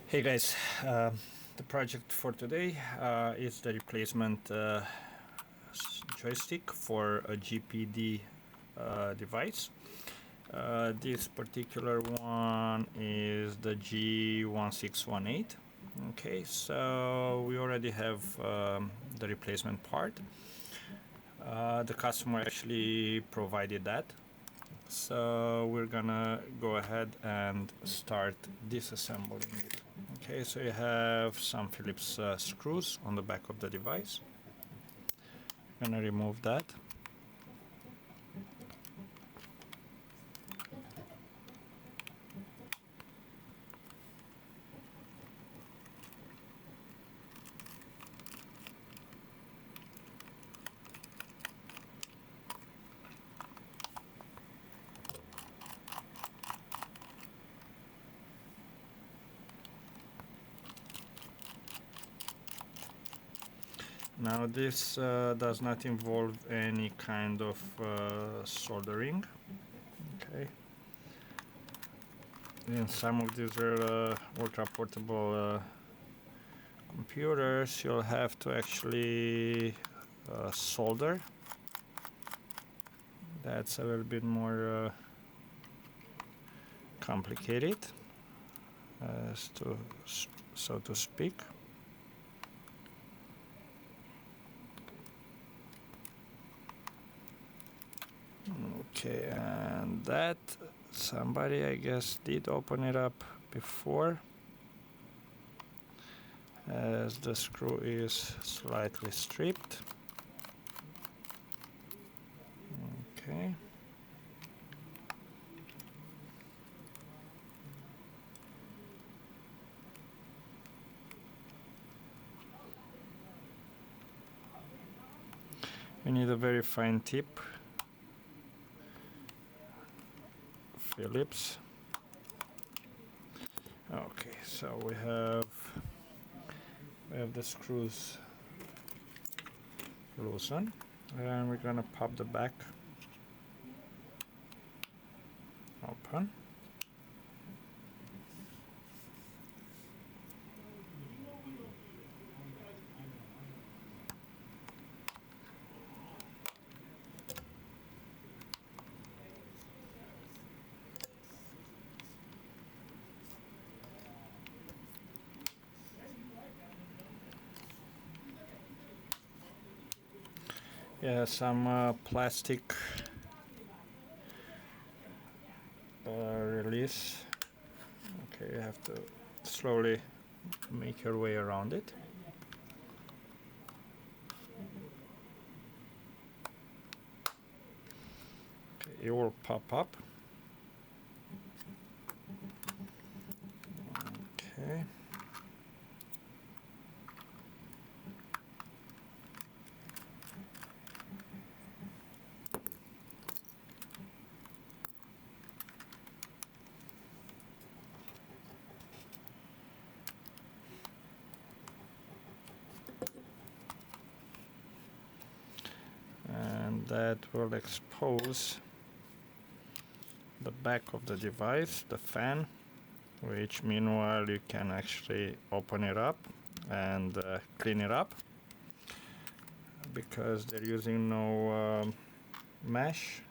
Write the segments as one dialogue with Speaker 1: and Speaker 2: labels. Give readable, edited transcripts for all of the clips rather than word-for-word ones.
Speaker 1: Hey guys, the project for today is the replacement joystick for a GPD device. This particular one is the G1618. Okay, so we already have the replacement part. The customer actually provided that. So we're gonna go ahead and start disassembling it. Okay, so you have some Phillips screws on the back of the device. I'm gonna remove that. Now this does not involve any kind of soldering. Okay. In some of these are ultra portable computers, you'll have to actually solder. That's a little bit more complicated, so to speak. Okay, and that somebody, I guess, did open it up before, as the screw is slightly stripped. Okay. We need a very fine tip, Phillips. Okay, so we have the screws loosened, and we're gonna pop the back open. Yeah, some plastic release. Okay, you have to slowly make your way around it. Okay, it will pop up. Okay. And that will expose the back of the device, the fan, which meanwhile you can actually open it up and clean it up, because they're using no mesh,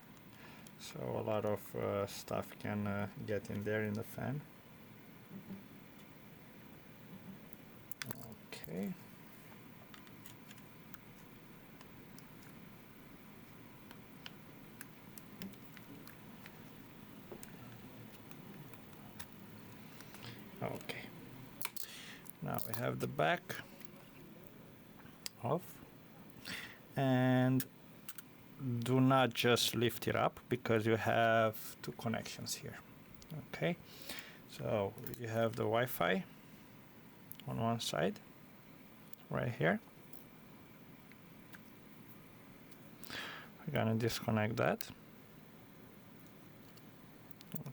Speaker 1: so a lot of stuff can get in there in the fan. Okay. Okay, now we have the back off, and do not just lift it up, because you have two connections here. Okay, so you have the Wi-Fi on one side right here. We're gonna disconnect that.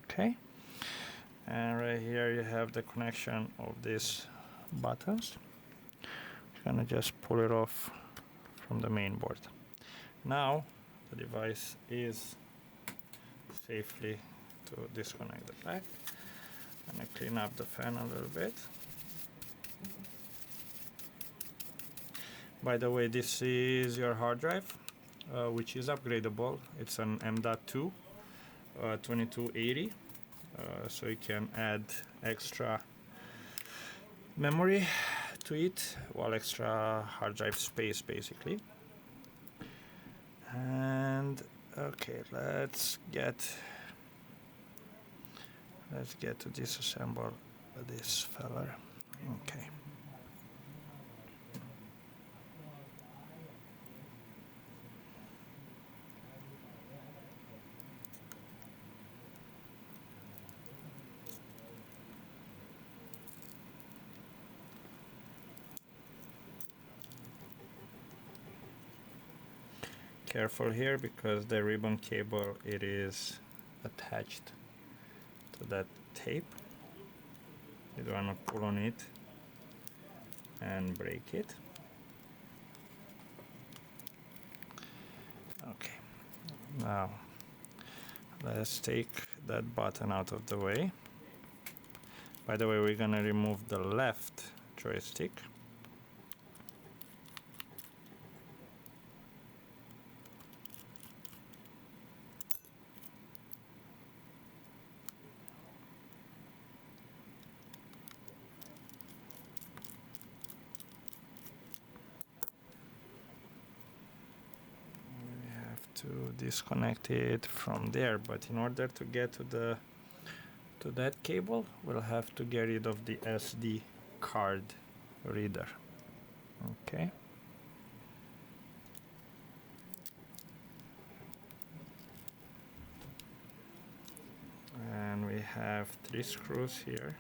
Speaker 1: Okay, and right here you have the connection of these buttons. We're gonna just pull it off from the main board. Now the device is safely to disconnect the back. I'm gonna clean up the fan a little bit. By the way, this is your hard drive, which is upgradable. It's an M.2 2280, so you can add extra memory to it, well, extra hard drive space basically. And okay, let's get to disassemble this fella. Okay. Careful here because the ribbon cable, it is attached to that tape. You don't want to pull on it and break it. Okay, now let's take that button out of the way. By the way, we're gonna remove the left joystick. To disconnect it from there, but in order to get to that cable, we'll have to get rid of the SD card reader. Okay. And we have 3 screws here.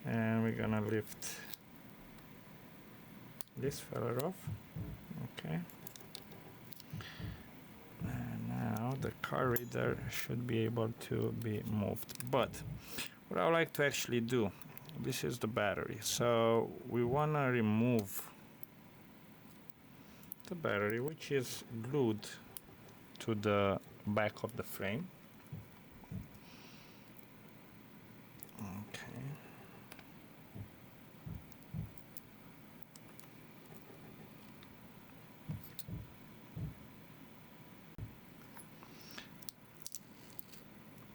Speaker 1: And we're gonna lift this fella off. Okay. And now the card reader should be able to be moved. But what I would like to actually do, this is the battery. So we wanna remove the battery, which is glued to the back of the frame. Okay.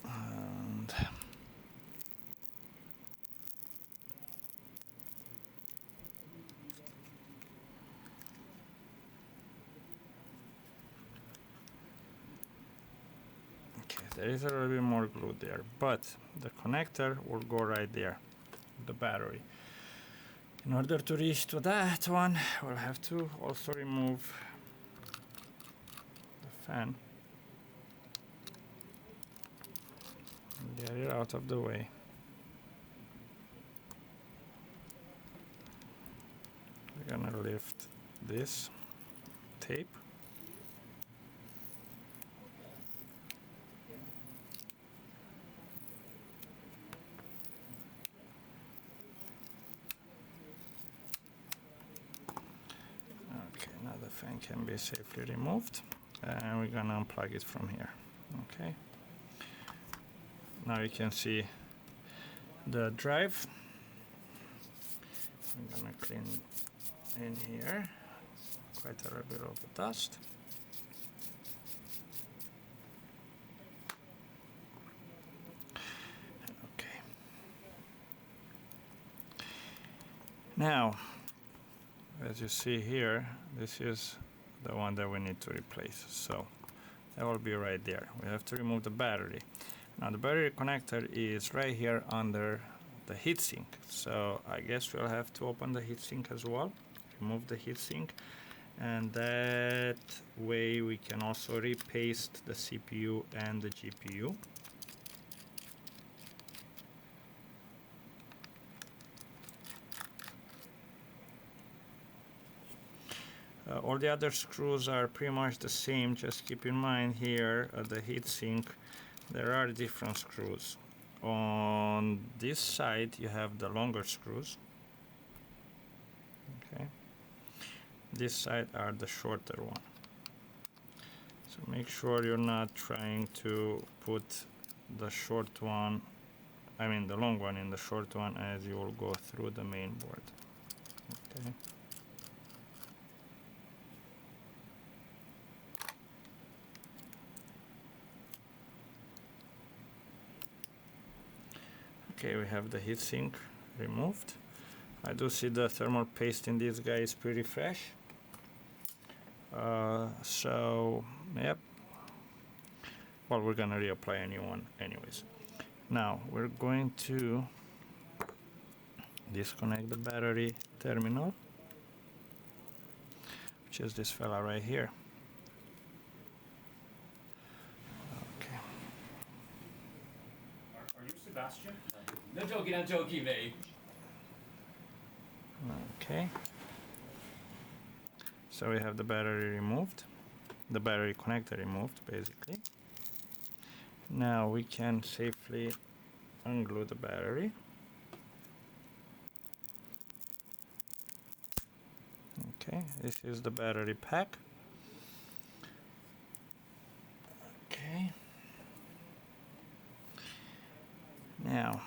Speaker 1: And okay, there is a little bit more glue there, but the connector will go right there, the battery. In order to reach to that one, we'll have to also remove the fan. Get it out of the way. We're gonna lift this tape. Okay, now the fan can be safely removed, and we're gonna unplug it from here. Okay. Now you can see the drive. I'm gonna clean in here quite a little bit of the dust. Okay. Now, as you see here, this is the one that we need to replace. So that will be right there. We have to remove the battery. Now the battery connector is right here under the heatsink. So I guess we'll have to open the heatsink as well, remove the heatsink, and that way we can also repaste the CPU and the GPU. All the other screws are pretty much the same. Just keep in mind here the heatsink there are different screws. On this side you have the longer screws. Okay. This side are the shorter one. So make sure you're not trying to put the short one, I mean the long one in the short one, as you will go through the main board. Okay. Okay, we have the heatsink removed. I do see the thermal paste in this guy is pretty fresh. So, yep. Well, we're gonna reapply a new one anyways. Now, we're going to disconnect the battery terminal, which is this fella right here. Okay.
Speaker 2: Are you Sebastian? No joking, I'm joking, mate.
Speaker 1: Okay. So we have the battery removed, the battery connector removed, basically. Now we can safely unglue the battery. Okay, this is the battery pack. Okay. Now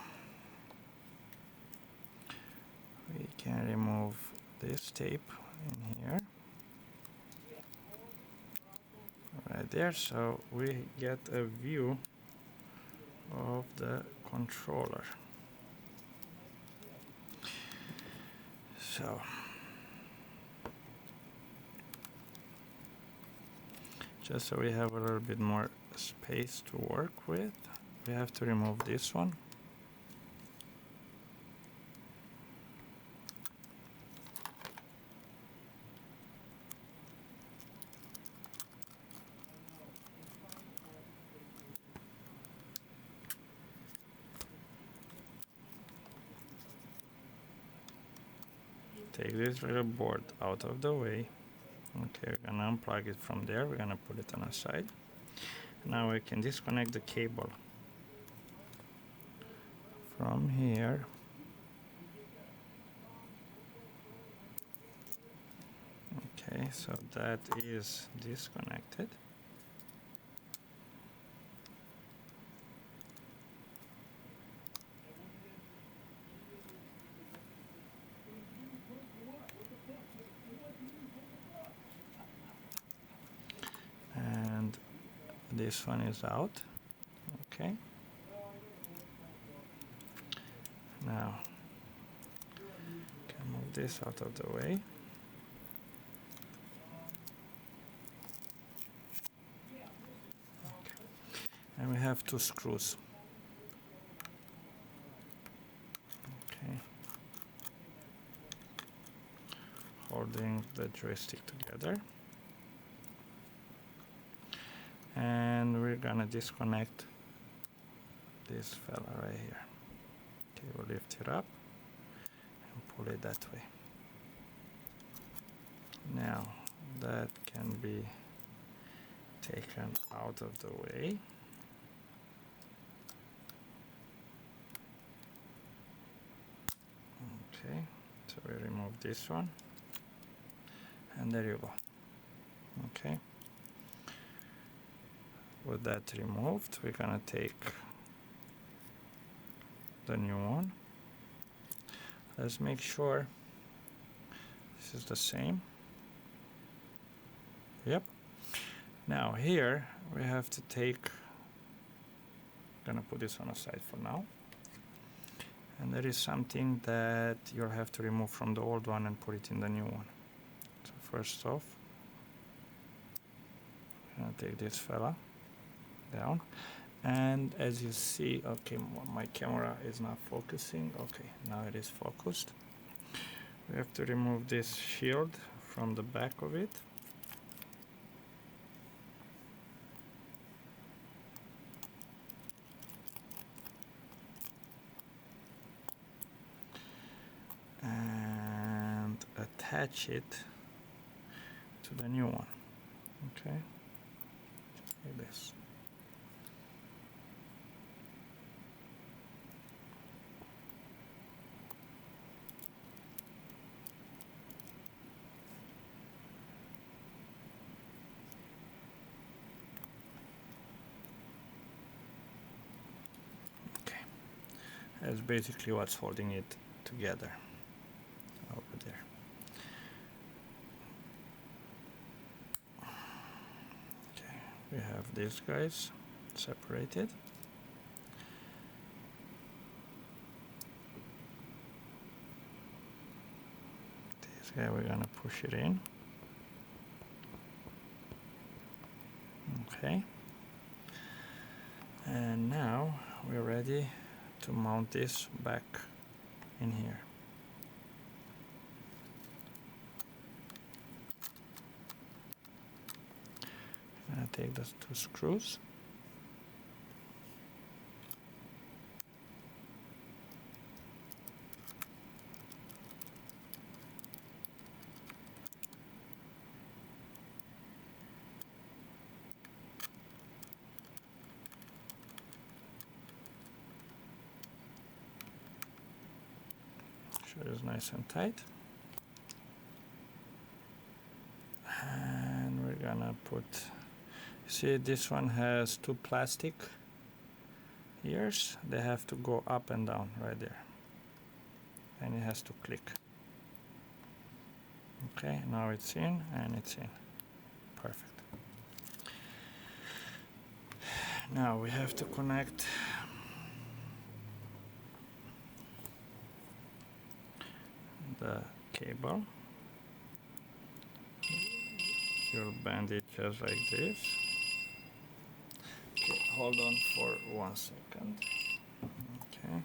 Speaker 1: we can remove this tape in here. Right there, so we get a view of the controller. So just so we have a little bit more space to work with, we have to remove this one. Take this little board out of the way. Okay, we're gonna unplug it from there. We're gonna put it on the side. Now we can disconnect the cable from here. Okay, so that is disconnected. And this one is out. Okay. Now, can move this out of the way. And we have two screws. Okay. Holding the joystick together. And we're gonna disconnect this fella right here. Okay, we'll lift it up and pull it that way. Now that can be taken out of the way. Okay, so we remove this one, and there you go. Okay, with that removed, we're gonna take the new one. Let's make sure this is the same. Yep. Now here we have to take, gonna put this on the side for now. And there is something that you'll have to remove from the old one and put it in the new one. So first off, I'm gonna take this fella down. And as you see, okay, my camera is not focusing. Okay, now it is focused. We have to remove this shield from the back of it. And attach it to the new one. Okay, just like this. That's basically what's holding it together over there. Okay, we have these guys separated. This guy we're gonna push it in. Okay. And now we're ready to mount this back in here. I'm gonna take those 2 screws. Sure it's nice and tight. And we're gonna put, see this one has 2 plastic ears. They have to go up and down right there. And it has to click. Okay, now it's in and it's in. Perfect. Now we have to connect the cable. You'll bend it just like this. Okay, hold on for 1 second. Okay,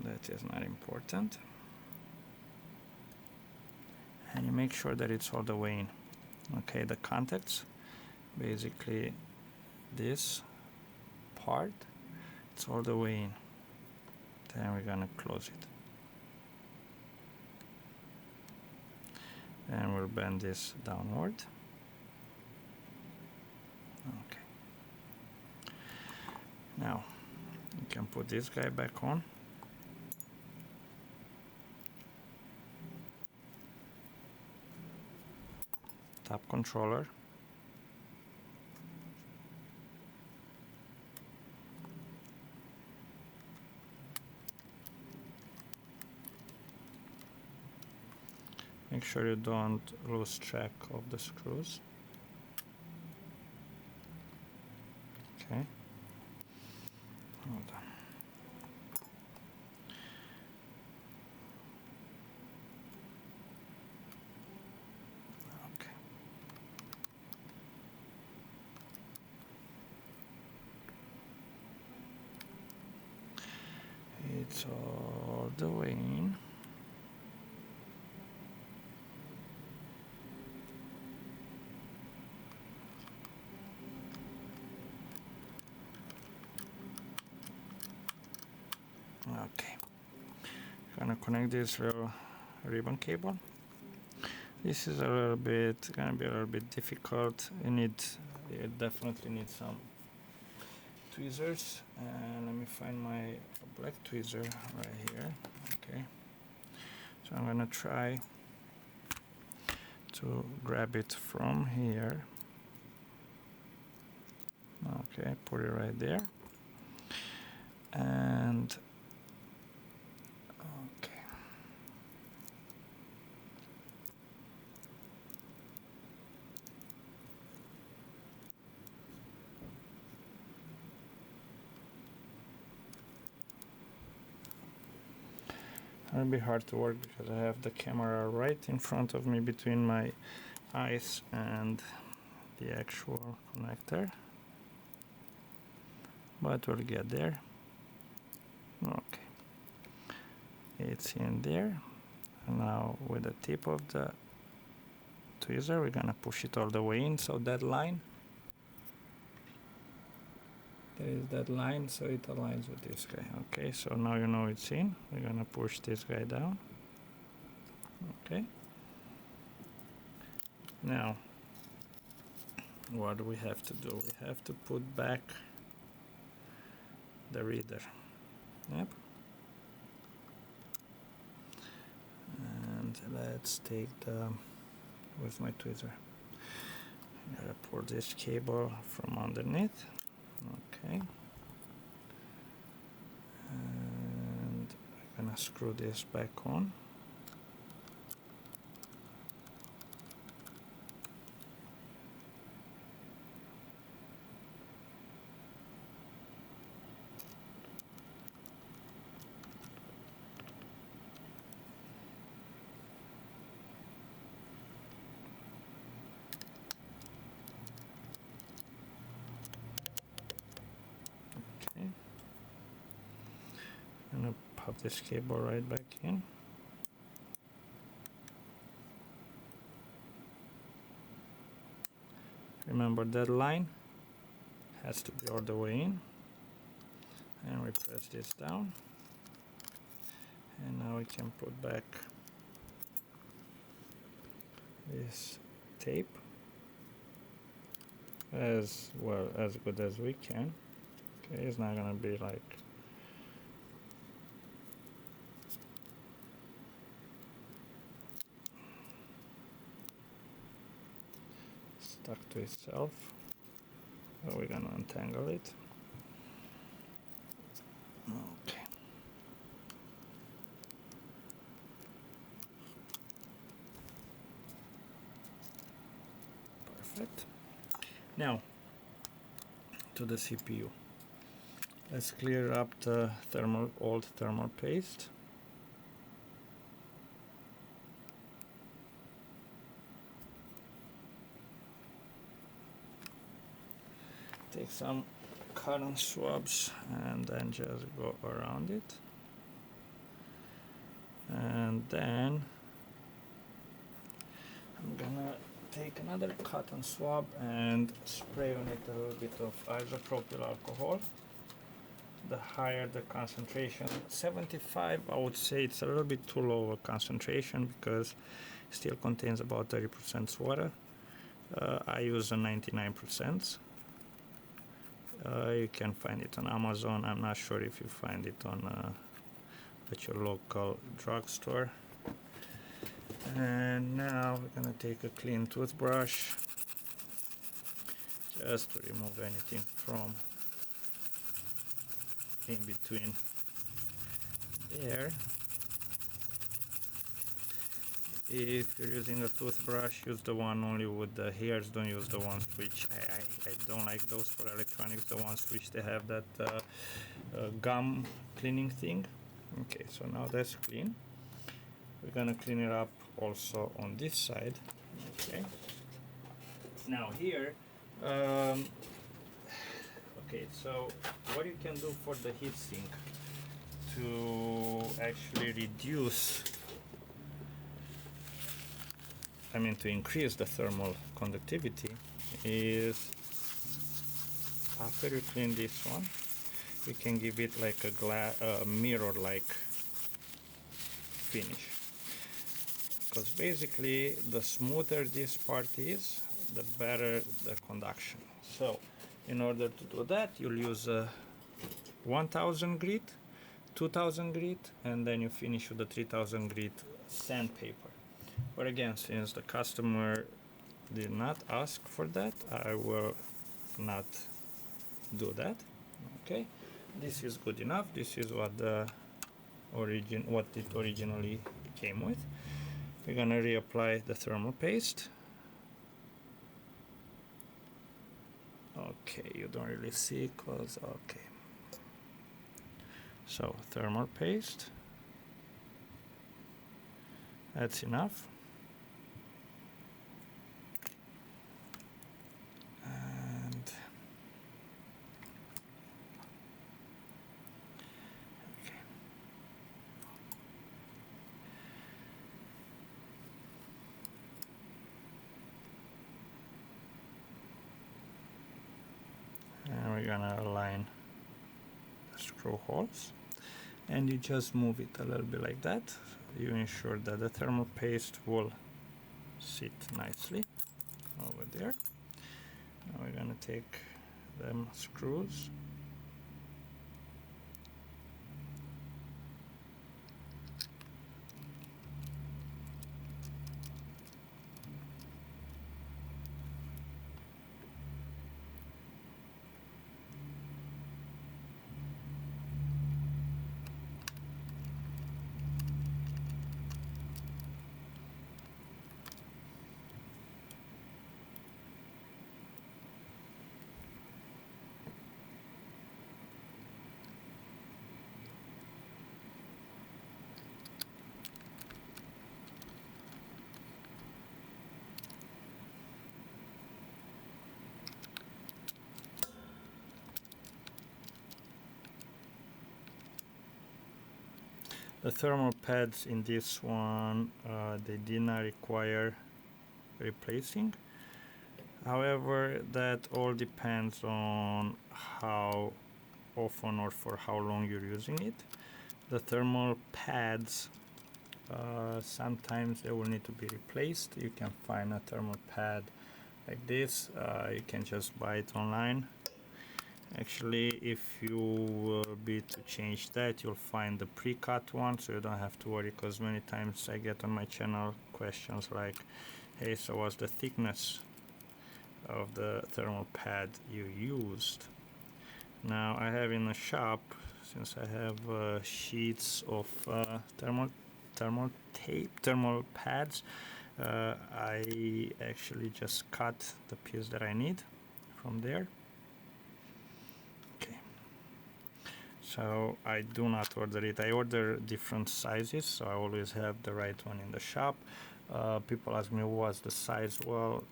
Speaker 1: that is not important. And you make sure that it's all the way in. Okay, the contacts, basically this part, it's all the way in. Then we're gonna close it. And we'll bend this downward. Okay. Now, you can put this guy back on. Top controller. Make sure you don't lose track of the screws. Okay. Hold on. Okay. It's all the way in. Okay, gonna connect this little ribbon cable. This is gonna be a little bit difficult. You definitely need some tweezers, and let me find my black tweezer right here. Okay, so I'm gonna try to grab it from here. Okay, put it right there, and okay. It'll be hard to work because I have the camera right in front of me between my eyes and the actual connector, but we'll get there. Okay, it's in there. And now with the tip of the tweezer we're gonna push it all the way in, so that line, there is that line, so it aligns with this guy. Okay, so now you know it's in. We're gonna push this guy down. Okay, now what do we have to do? We have to put back the reader. Yep. And let's take the, with my tweezer, I gotta pull this cable from underneath. Okay. gonna screw this back on. Okay. I'm gonna pop this cable right back in. Remember that line has to be all the way in, and we press this down, and now we can put back this tape as well as good as we can. Okay, it's not gonna be like stuck to itself, so we're gonna untangle it. Okay. Perfect. Now to the CPU. Let's clear up the old thermal paste. Take some cotton swabs and then just go around it. And then I'm gonna take another cotton swab and spray on it a little bit of isopropyl alcohol. The higher the concentration, 75, I would say it's a little bit too low a concentration because it still contains about 30% water. I use a 99%. You can find it on Amazon. I'm not sure if you find it on at your local drugstore. And now we're gonna take a clean toothbrush just to remove anything from in between there. If you're using a toothbrush, use the one only with the hairs. Don't use the ones which I don't like those for electronics, the ones which they have that gum cleaning thing. Okay, so now that's clean. We're gonna clean it up also on this side. Okay, now here okay, so what you can do for the heatsink to actually reduce, to increase the thermal conductivity is, after you clean this one, you can give it like a mirror-like finish. Because basically, the smoother this part is, the better the conduction. So, in order to do that, you'll use a 1000 grit, 2000 grit, and then you finish with the 3000 grit sandpaper. But again, since the customer did not ask for that, I will not do that. Okay, this is good enough. This is what it originally came with. We're gonna reapply the thermal paste. Okay, you don't really see close. Okay, so thermal paste, that's enough. And okay. And we're gonna align the screw holes, and you just move it a little bit like that. You ensure that the thermal paste will sit nicely over there. Now we're gonna take them screws, The thermal pads in this one, they did not require replacing. However, that all depends on how often or for how long you're using it. The thermal pads, sometimes they will need to be replaced. You can find a thermal pad like this. You can just buy it online. Actually, if you will be to change that, you'll find the pre-cut one, so you don't have to worry, because many times I get on my channel questions like, hey, so what's the thickness of the thermal pad you used? Now I have in the shop, since I have sheets of thermal pads, I actually just cut the piece that I need from there. Okay, so I do not order it. I order different sizes, so I always have the right one in the shop. People ask me what's the size. Well,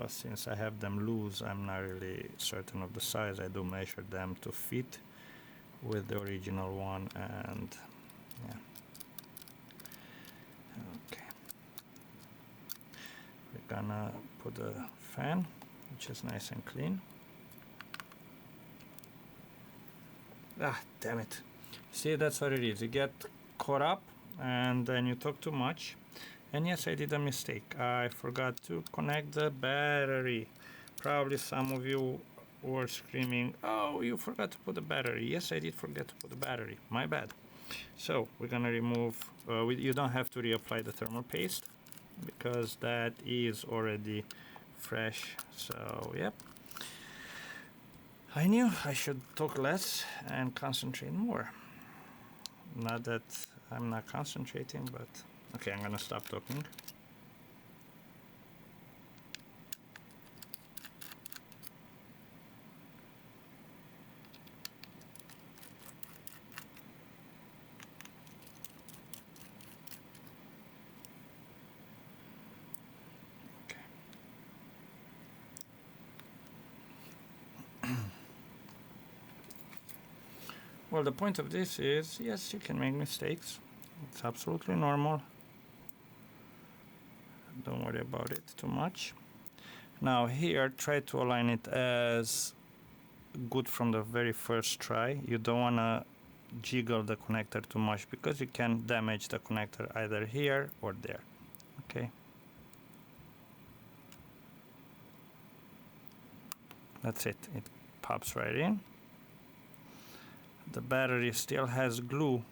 Speaker 1: since I have them loose, I'm not really certain of the size. I do measure them to fit with the original one, and yeah. Okay, we're gonna put a fan, which is nice and clean. Ah, damn it. See, that's what it is. You get caught up and then you talk too much. And yes, I did a mistake. I forgot to connect the battery. Probably some of you were screaming, oh, you forgot to put the battery. Yes, I did forget to put the battery. My bad. So we're gonna remove, you don't have to reapply the thermal paste because that is already fresh. So, yep. I knew I should talk less and concentrate more. Not that I'm not concentrating, but okay, I'm gonna stop talking. Well, the point of this is, yes, you can make mistakes. It's absolutely normal. Don't worry about it too much. Now here, try to align it as good from the very first try. You don't want to jiggle the connector too much because you can damage the connector either here or there. Okay. That's it. It pops right in. The battery still has glue,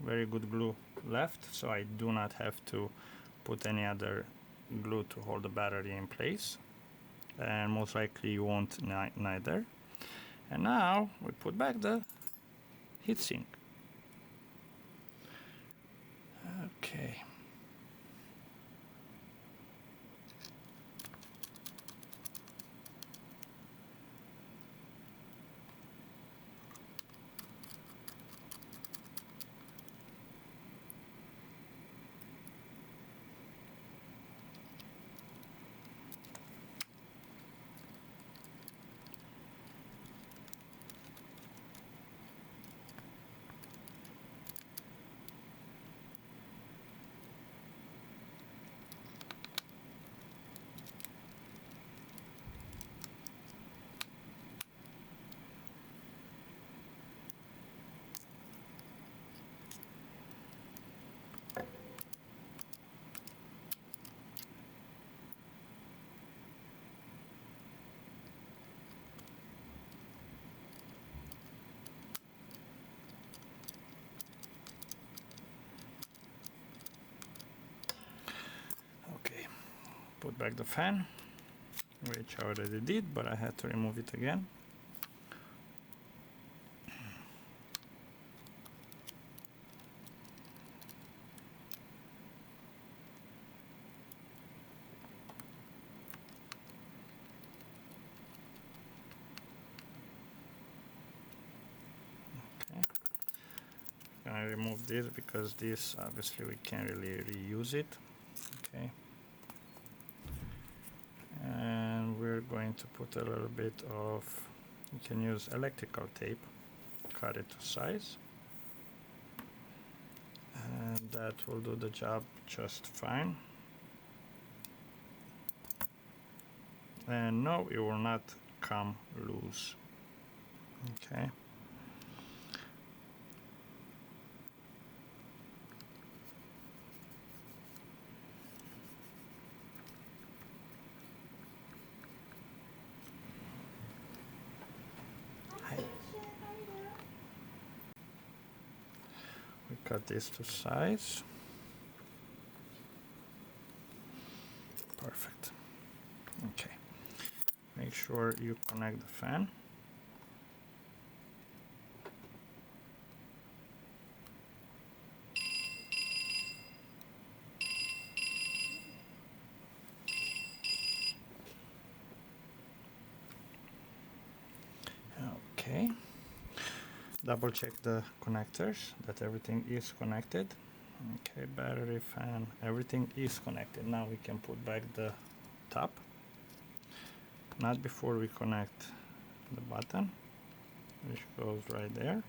Speaker 1: very good glue left, so I do not have to put any other glue to hold the battery in place, and most likely you won't neither. And now we put back the heatsink. Okay. Okay, put back the fan, which I already did, but I had to remove it again. I remove this because this obviously we can't really reuse it. Okay, and we're going to put a little bit of, you can use electrical tape, cut it to size, and that will do the job just fine. And no, it will not come loose. Okay. We cut these to size. Perfect. Okay. Make sure you connect the fan. Okay. Double check the connectors that everything is connected. Okay, battery, fan, everything is connected. Now we can put back the top. Not before we connect the button, which goes right there.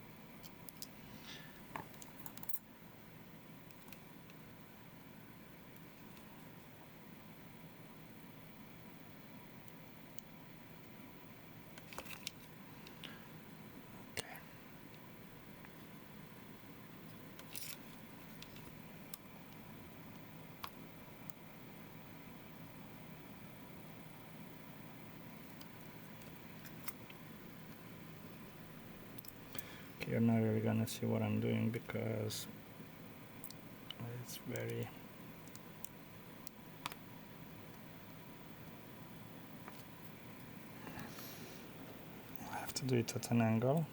Speaker 1: You're not really gonna see what I'm doing because it's very I have to do it at an angle.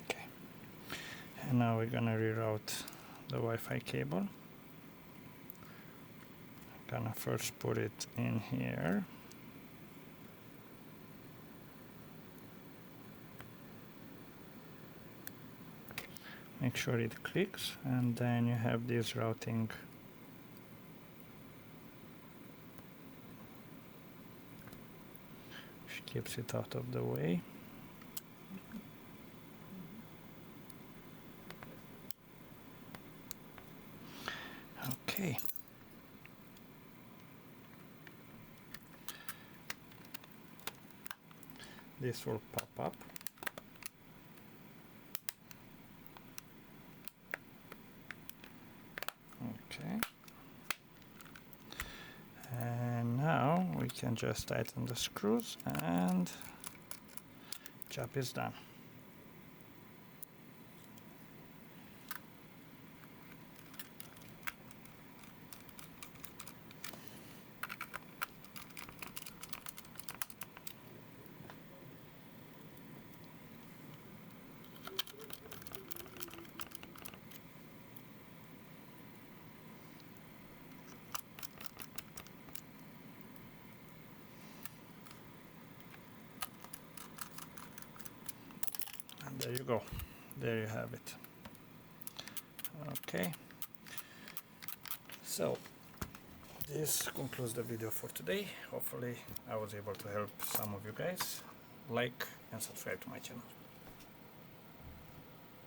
Speaker 1: Okay, and now we're gonna reroute the Wi-Fi cable. Gonna first put it in here. Make sure it clicks, and then you have this routing which keeps it out of the way. Okay. This will pop up. Okay. And now we can just tighten the screws and job is done. And there you go. There you have it. Okay. So this concludes the video for today. Hopefully I was able to help some of you guys. Like and subscribe to my channel.